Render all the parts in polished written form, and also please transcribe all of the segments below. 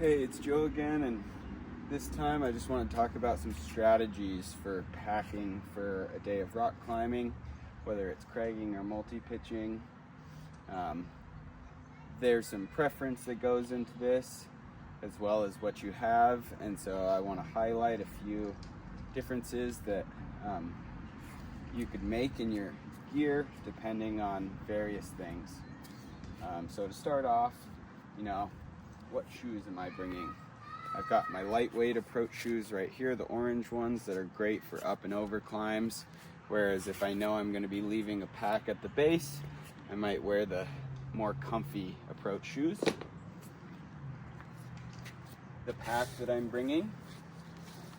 Hey, it's Joe again, and this time I just want to talk about some strategies for packing for a day of rock climbing, whether it's cragging or multi-pitching. There's some preference that goes into this, as well as what you have, and so I want to highlight a few differences that you could make in your gear depending on various things. So to start off, what shoes am I bringing? I've got my lightweight approach shoes right here, the orange ones that are great for up and over climbs, whereas if I know I'm going to be leaving a pack at the base, I might wear the more comfy approach shoes. The pack that I'm bringing,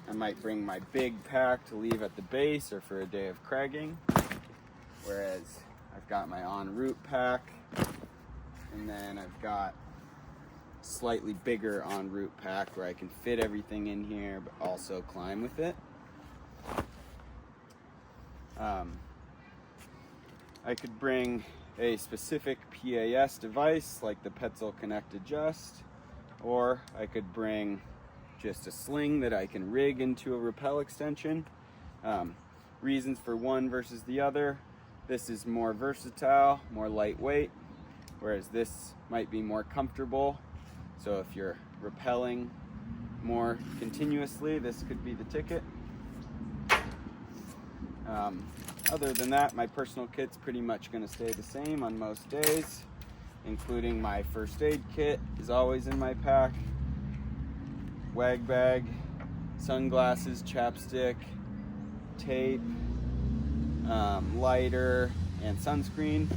I might bring my big pack to leave at the base or for a day of cragging, whereas I've got my en route pack, and then I've got slightly bigger en route pack where I can fit everything in here but also climb with it. I could bring a specific PAS device like the Petzl Connect Adjust, or I could bring just a sling that I can rig into a rappel extension. Reasons for one versus the other: this is more versatile, more lightweight, whereas this might be more comfortable. So if you're rappelling more continuously, this could be the ticket. Other than that, my personal kit's pretty much going to stay the same on most days, including my first aid kit is always in my pack, wag bag, sunglasses, chapstick, tape, lighter, and sunscreen,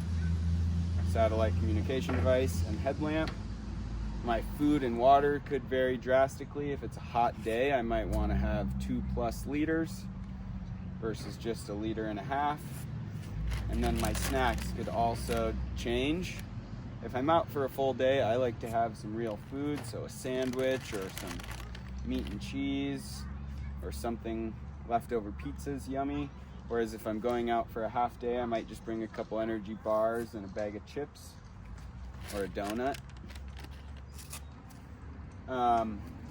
satellite communication device, and headlamp. My food and water could vary drastically. If it's a hot day, I might want to have 2+ liters versus just 1.5 liters. And then my snacks could also change. If I'm out for a full day, I like to have some real food, so a sandwich or some meat and cheese or something, leftover pizza's yummy. Whereas if I'm going out for a half day, I might just bring a couple energy bars and a bag of chips or a donut.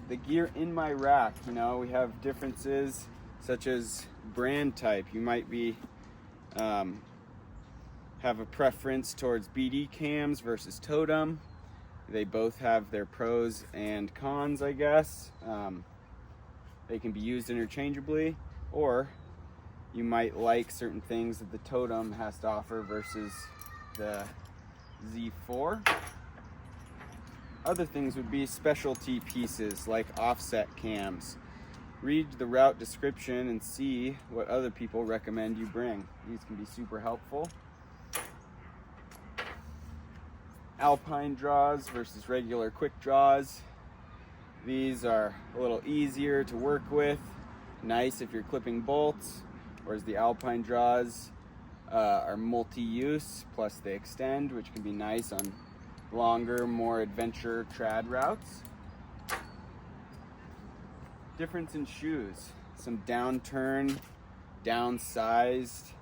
The gear in my rack, we have differences such as brand type. You might be have a preference towards BD cams versus Totem. They both have their pros and cons, I guess. They can be used interchangeably, or you might like certain things that the Totem has to offer versus the Z4. Other things would be specialty pieces like offset cams. Read the route description and see what other people recommend you bring. These can be super helpful. Alpine draws versus regular quick draws. These are a little easier to work with. Nice if you're clipping bolts, whereas the Alpine draws are multi-use, plus they extend, which can be nice on longer, more adventure trad routes. Difference in shoes: some downturn, downsized,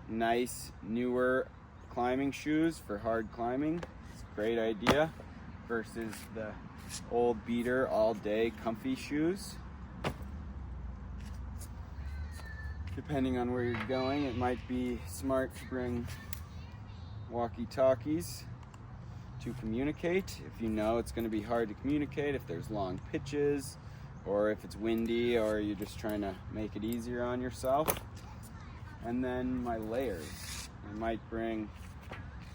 nice newer climbing shoes for hard climbing. It's a great idea versus the old beater all day comfy shoes. Depending on where you're going, it might be smart to bring walkie-talkies to communicate if you know it's going to be hard to communicate, if there's long pitches, or if it's windy, or you're just trying to make it easier on yourself. And then my layers. I might bring,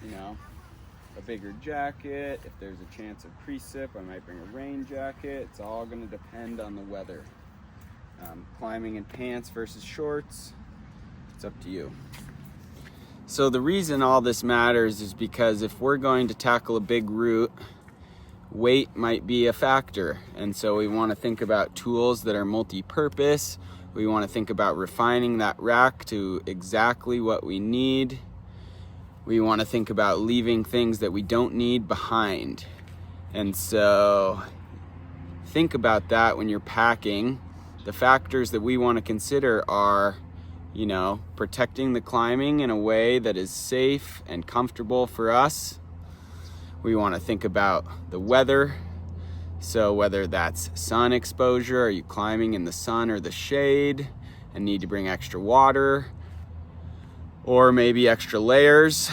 a bigger jacket. If there's a chance of precip, I might bring a rain jacket. It's all going to depend on the weather. Climbing in pants versus shorts, it's up to you. So the reason all this matters is because if we're going to tackle a big route, weight might be a factor. And so we want to think about tools that are multi-purpose. We want to think about refining that rack to exactly what we need. We want to think about leaving things that we don't need behind. And so think about that when you're packing. The factors that we want to consider are, protecting the climbing in a way that is safe and comfortable for us. We want to think about the weather, So whether that's sun exposure, are you climbing in the sun or the shade and need to bring extra water, or maybe extra layers,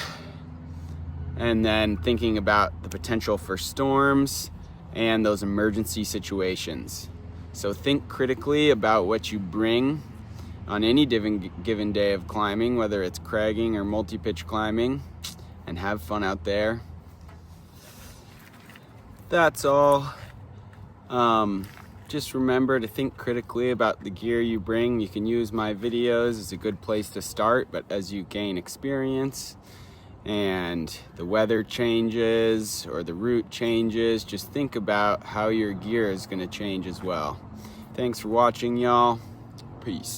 and then thinking about the potential for storms and those emergency situations. So think critically about what you bring on any given day of climbing, whether it's cragging or multi-pitch climbing, and have fun out there. That's all. Just remember to think critically about the gear you bring. You can use my videos as a good place to start, but as you gain experience and the weather changes or the route changes, just think about how your gear is going to change as well. Thanks for watching, y'all. Peace.